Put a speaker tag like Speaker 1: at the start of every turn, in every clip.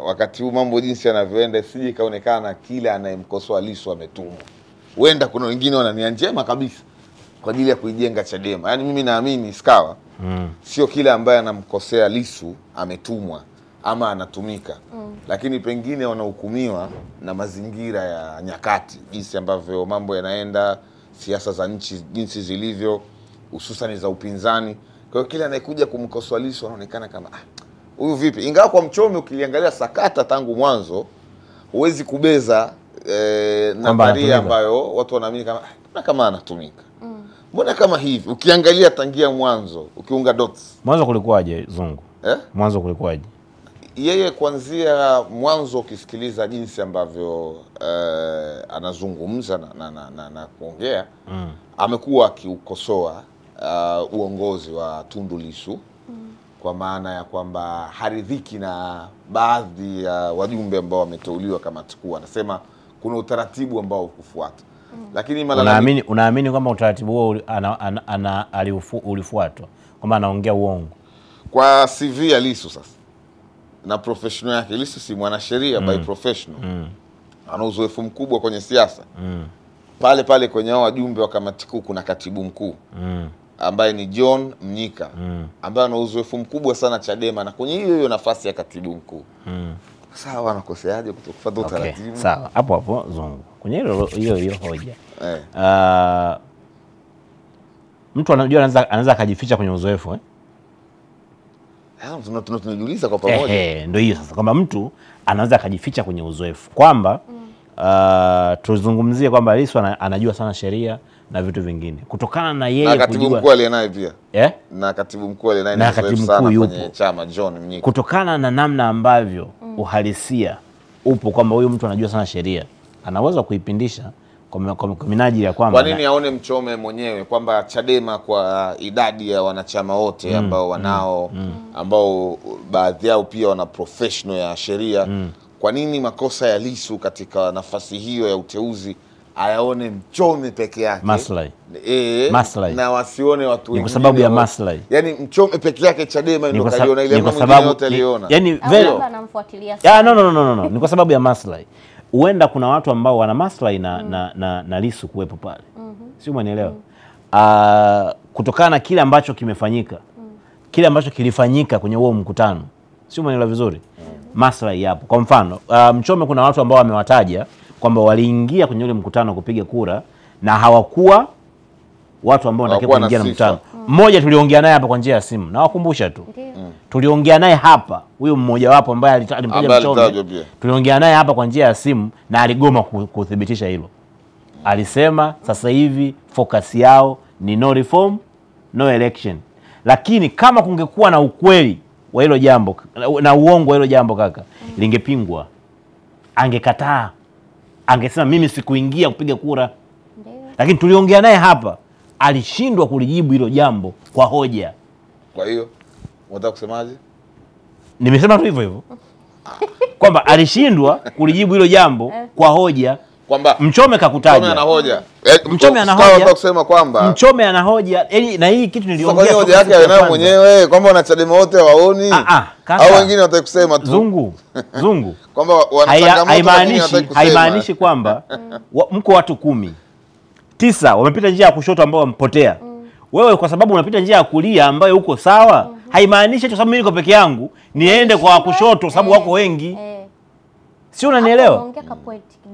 Speaker 1: wakati huu mambo jinsi yanavyoenda sije kaonekana kila anayemkosoa Lissu ametumwa. Huenda kuna wengine wana nia njema kabisa kwa ajili ya kuijenga Chadema. Yaani mimi naamini Skawa sio kila ambaye anamkosea Lissu ametumwa ama anatumika. Lakini pengine wanahukumiwa na mazingira ya nyakati, jinsi ambavyo mambo yanaenda, siasa za nchi jinsi zilivyo, hususan za upinzani. Kwa hiyo kila anayekuja kumkosoa Lissu anaonekana kama huyu vipi? Ingawa kwa Mchome ukiliangalia sakata tangu mwanzo huwezi kubeza nadharia ambayo watu wanaamini kama anatumika. Mbona kama hivi? Ukiangalia tangia mwanzo, ukiunga dots.
Speaker 2: Mwanzo kulikuwaje Zungu? Mwanzo kulikuwaje?
Speaker 1: Yeye kuanzia mwanzo ukisikiliza jinsi ambavyo anazungumza na kuongea, amekuwa akiukosoa uongozi wa Tundu Lissu kwa maana ya kwamba haridhiki na baadhi ya wajumbe ambao wameteuliwa kama tukua. Anasema kuna utaratibu ambao kufuata. Lakini
Speaker 2: unaamini kwamba utaratibu huo ulifuatwa? Kwamba anaongea uongo? Kwa
Speaker 1: CV ya Lissu sasa na professional yake, Lissu si mwanasheria by professional. Ana uzoefu mkubwa kwenye siasa. Pale kwenye hao wajumbe wa kamati kuu kuna katibu mkuu ambaye ni John Mnyika ambaye ana uzoefu mkubwa sana Chadema na kwenye hiyo nafasi ya katibu mkuu. Sawa, anakoseaje kutokufuata utaratibu?
Speaker 2: Sawa, hapo Zungu. Kwenye hiyo hoja. Mtu anajua anaweza akajificha kwenye uzoefu
Speaker 1: tunajiuliza kwa pamoja.
Speaker 2: Ndio hiyo sasa, kwamba mtu anaweza akajificha kwenye uzoefu, kwamba tuzungumzie kwamba Lissu anajua sana sheria na vitu vingine kutokana na yeye
Speaker 1: kujua. Na katibu mkuu alienaye pia. Na katibu mkuu alienaye
Speaker 2: na katibu mkuu yupo kwenye
Speaker 1: chama John Mnyika.
Speaker 2: Kutokana na namna ambavyo uhalisia upo kwamba huyu mtu anajua sana sheria, anaweza kuipindisha kwa minajili ya kwamba
Speaker 1: kwa nini aone Mchome mwenyewe kwamba Chadema kwa idadi ya wanachama wote ambao wanao ambao baadhi yao pia wana professional ya sheria, kwa nini makosa ya Lissu katika nafasi hiyo ya uteuzi ayaone Mchome peke yake?
Speaker 2: Maslahi.
Speaker 1: Na wasione watu wengine.
Speaker 2: Ni kwa sababu ya maslahi.
Speaker 1: Yaani Mchome peke yake Chadema ndio kaliona, ile mwingine yote aliona.
Speaker 2: Yaani vile
Speaker 3: anamfuatilia sana.
Speaker 2: No. Ni kwa sababu ya maslahi. Huenda kuna watu ambao wana maslahi na Lissu kuwepo pale. Sio, umenielewa? Kutokana na kile ambacho kimefanyika. Kile ambacho kilifanyika kwenye huo mkutano. Sio, umenielewa vizuri? Maslahi yapo. Kwa mfano, Mchome kuna watu ambao wamewataja kwamba waliingia kwenye ule mkutano kupiga kura na hawakuwa watu ambao wanatakiwa kuingia na mkutano. Mmoja tuliongea naye hapa kwa njia ya simu. Na wakumbusha tu. Tuliongea naye hapa, huyo mmoja wapo ambaye alimtaja Mchome. Tuliongea naye hapa kwa njia ya simu na aligoma kuthibitisha hilo. Alisema sasa hivi focus yao ni no reform, no election. Lakini kama kungekuwa na ukweli wa hilo jambo na uongo wa hilo jambo kaka, lingepingwa. Angekataa. Angesema mimi sikuingia kupiga kura. Lakini tuliongea naye hapa, alishindwa kulijibu hilo jambo kwa hoja.
Speaker 1: Kwa hiyo unataka kusemaje?
Speaker 2: Nimesema tu hivyo. Kwamba alishindwa kulijibu hilo jambo kwa hoja.
Speaker 1: Kwamba
Speaker 2: Mchome kakutaja.
Speaker 1: Mchome ana hoja.
Speaker 2: Mchome ana hoja.
Speaker 1: Nataka kusema kwamba
Speaker 2: Mchome ana hoja. Na hii kitu niliongea
Speaker 1: kwa hoja yake anayo mwenyewe kwamba wana Chadema wote waoni. Au wengine wataka kusema tu.
Speaker 2: Zungu.
Speaker 1: Kwamba wana changamoto,
Speaker 2: haimaanishi kwamba mko watu 10. 9 wamepita njia ya kushoto ambao wampotea. Wewe kwa sababu unapita njia ya kulia ambayo uko sawa, haimaanishi eti sababu mimi niko peke yangu niende kwa kushoto sababu wako wengi. Sio, unanielewa?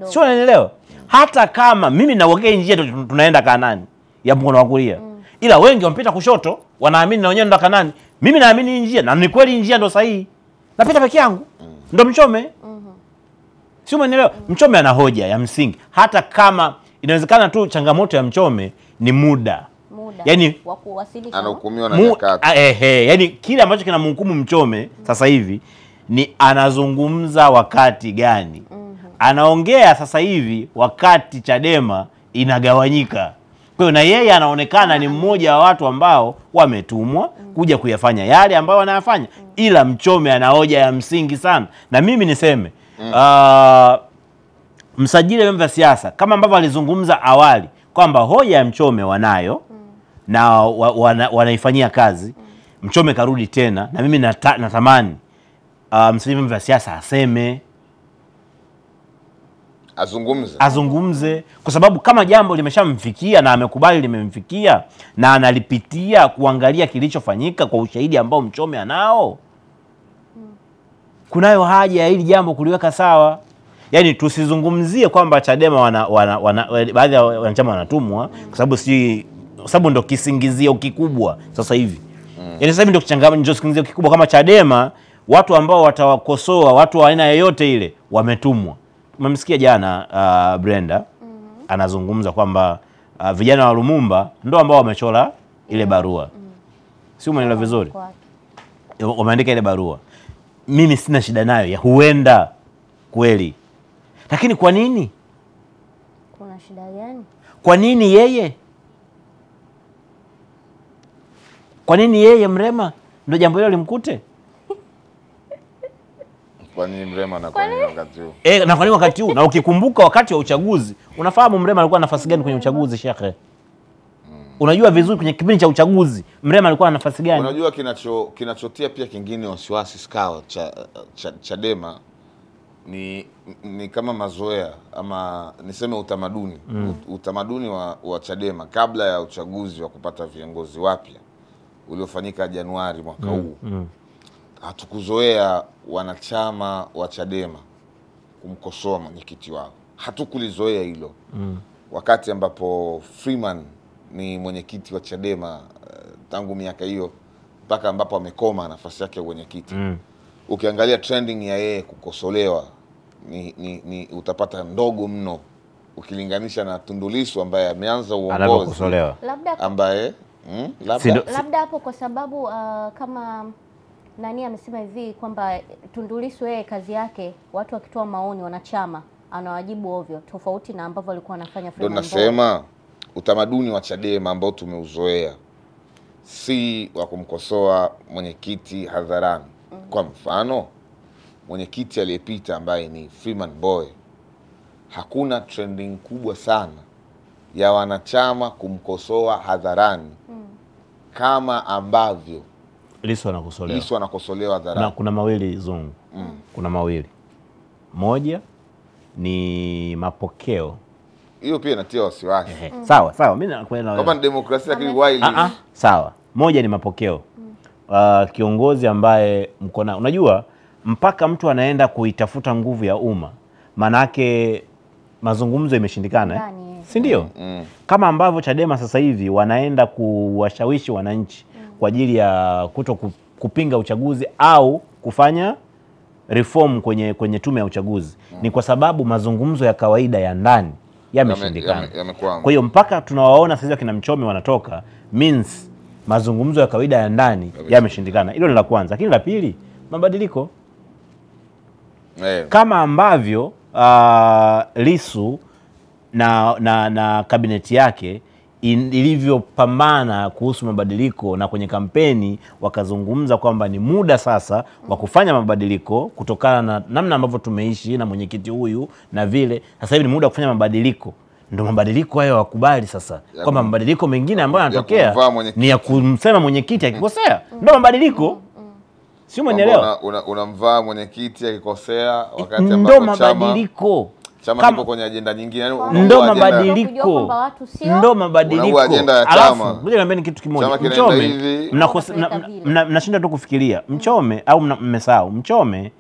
Speaker 2: Sio, unanielewa? Hata kama mimi naongea njia tunaenda Kanani ya mkono wa kulia, ila wengi wamepita kushoto, wanaamini na wenyewe ndo Kanani. Mimi naamini njia na ni kweli njia ndo sahihi. Napita peke yangu. Ndo Mchome. Sio, unanielewa? Mchome ana hoja ya msingi. Hata kama inawezekana tu changamoto ya Mchome ni muda. Yaani
Speaker 3: wa kuwasilisha
Speaker 1: anahukumiwa na nyakati.
Speaker 2: Yaani kile ambacho kinamhukumu Mchome sasa hivi ni anazungumza wakati gani. Anaongea sasa hivi wakati Chadema inagawanyika. Kwa hiyo na yeye anaonekana ni mmoja wa watu ambao wametumwa kuja kuyafanya yale ambao wanayafanya. Ila Mchome ana hoja ya msingi sana. Na mimi niseme msajili wa vyama vya siasa kama ambavyo alizungumza awali kwamba hoja ya Mchome wanayo na wanaifanyia kazi. Mchome karudi tena, na mimi natamani msema vyama vya siasa aseme, azungumze, kwa sababu kama jambo limeshamfikia na amekubali limemfikia na analipitia kuangalia kilichofanyika kwa ushahidi ambao Mchome anao, kunayo haja ya hili jambo kuliweka sawa. Yaani tusizungumzie kwamba Chadema baadhi ya wanachama wanatumwa, kwa sababu ndo kisingizio kikubwa sasa hivi. Yaani sasa hivi ndo kisingizio kikubwa kama Chadema watu ambao watawakosoa watu wa aina yoyote ile wametumwa. Umemsikia jana Brenda anazungumza kwamba vijana wa Lumumba ndo ambao wamechora ile barua. Si umeelewa vizuri? Wameandika ile barua. Mimi sina shida nayo, ya huenda kweli. Lakini kwa nini?
Speaker 3: Kuna shida gani?
Speaker 2: Kwa nini yeye? Kwa nini yeye Mrema ndio jambo hilo limkute?
Speaker 1: Kwa nini Mrema na kwa nini wakati huu?
Speaker 2: Na kwa nini wakati huu? Na ukikumbuka wakati wa uchaguzi, unafahamu Mrema alikuwa na nafasi gani kwenye uchaguzi, Shekhe? Unajua vizuri kwenye kipindi cha uchaguzi Mrema alikuwa na nafasi gani?
Speaker 1: Unajua kinachotia pia kingine wasiwasi Skawa Chadema ni kama mazoea ama niseme utamaduni. Utamaduni wa Chadema kabla ya uchaguzi wa kupata viongozi wapya uliofanyika Januari mwaka huu. Hatukuzoea wanachama wa Chadema kumkosoa mwenyekiti wao. Hatukulizoea hilo. Wakati ambapo Freeman ni mwenyekiti wa Chadema tangu miaka hiyo mpaka ambapo amekoma nafasi yake ya mwenyekiti. Ukiangalia trending ya yeye kukosolewa ni utapata ndogo mno ukilinganisha na Tundu Lissu ambaye ameanza uongozi ambaye
Speaker 3: labda hapo kwa sababu kama nani amesema hivi kwamba Tundu Lissu yeye kazi yake watu wakitoa maoni wanachama anawajibu ovyo, tofauti na ambavyo alikuwa anafanya Freeman.
Speaker 1: Ndio nasema utamaduni wa Chadema ambao tumeuzoea si wa kumkosoa mwenyekiti hadharani. Kwa mfano mwenyekiti aliyepita ambaye ni Freeman Boy, hakuna trending kubwa sana ya wanachama kumkosoa hadharani kama ambavyo
Speaker 2: Lissu anakosolewa
Speaker 1: hadharani.
Speaker 2: Kuna mawili Zungu. Kuna mawili. Moja ni mapokeo.
Speaker 1: Hiyo pia inatia wasiwasi.
Speaker 2: Sawa, mimi nakwenda
Speaker 1: kama ni demokrasia lakini why
Speaker 2: sawa. Moja ni mapokeo. Kiongozi ambaye mkona, unajua mpaka mtu anaenda kuitafuta nguvu ya umma, manake mazungumzo imeshindikana, si ndio? Kama ambavyo Chadema sasa hivi wanaenda kuwashawishi wananchi kwa ajili ya kupinga uchaguzi au kufanya reform kwenye tume ya uchaguzi, ni kwa sababu mazungumzo ya kawaida ya ndani yameshindikana. Kwa hiyo mpaka tunawaona sasa kina Mchome wanatoka means mazungumzo ya kawaida ya ndani yameshindikana. Hilo ni la kwanza. Lakini la pili, mabadiliko. Kama ambavyo Lissu na kabineti yake ilivyopambana kuhusu mabadiliko, na kwenye kampeni wakazungumza kwamba ni muda sasa wa kufanya mabadiliko kutokana na namna ambavyo tumeishi na mwenyekiti huyu na vile, sasa hivi ni muda wa kufanya mabadiliko. Ndio mabadiliko hayo wakubali sasa kwamba mabadiliko mengine ambayo yanatokea ni ya kumsema mwenyekiti akikosea. Ndio mabadiliko. Sio, umeelewa?
Speaker 1: Unamvaa mwenyekiti akikosea wakati
Speaker 2: ambapo mabadiliko
Speaker 1: chama kipo kwenye agenda nyingine.
Speaker 2: Ndo mabadiliko. Alafu ngoja niambie kitu kimoja. Mchome mnashinda tu kufikiria. Mchome au mmesahau, Mchome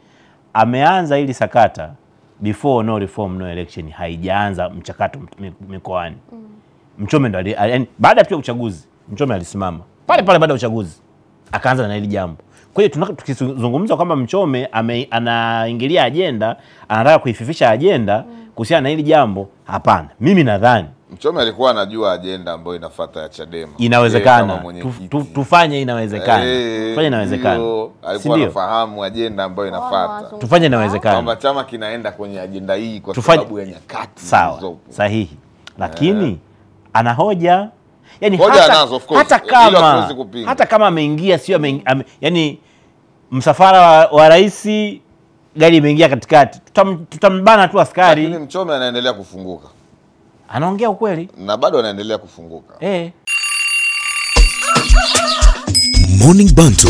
Speaker 2: ameanza ili sakata before no reform no election, haijaanza mchakato mikoani. Mchome ndo yani baada ya uchaguzi Mchome alisimama pale baada ya uchaguzi akaanza na hili jambo. Kwa hiyo tukizungumza kwamba Mchome anaingilia agenda, anataka kuififisha agenda kuhusiana na hili jambo, hapana. Mimi nadhani
Speaker 1: Mchome alikuwa anajua agenda ambayo inafuata ya Chadema.
Speaker 2: Inawezekana. Tufanye inawezekana. Tufanye inawezekana.
Speaker 1: Alikuwa anafahamu agenda ambayo inafuata.
Speaker 2: Tufanye inawezekana.
Speaker 1: Kwamba chama kinaenda kwenye agenda hii kwa sababu ya nyakati.
Speaker 2: Sawa, sahihi. Lakini ana hoja. Yani hata kama ameingia sio yani msafara wa rais gari imeingia katikati, tutambana tu askari.
Speaker 1: Lakini Mchome anaendelea kufunguka.
Speaker 2: Anaongea ukweli
Speaker 1: na bado anaendelea kufunguka.
Speaker 4: Morning Bantu.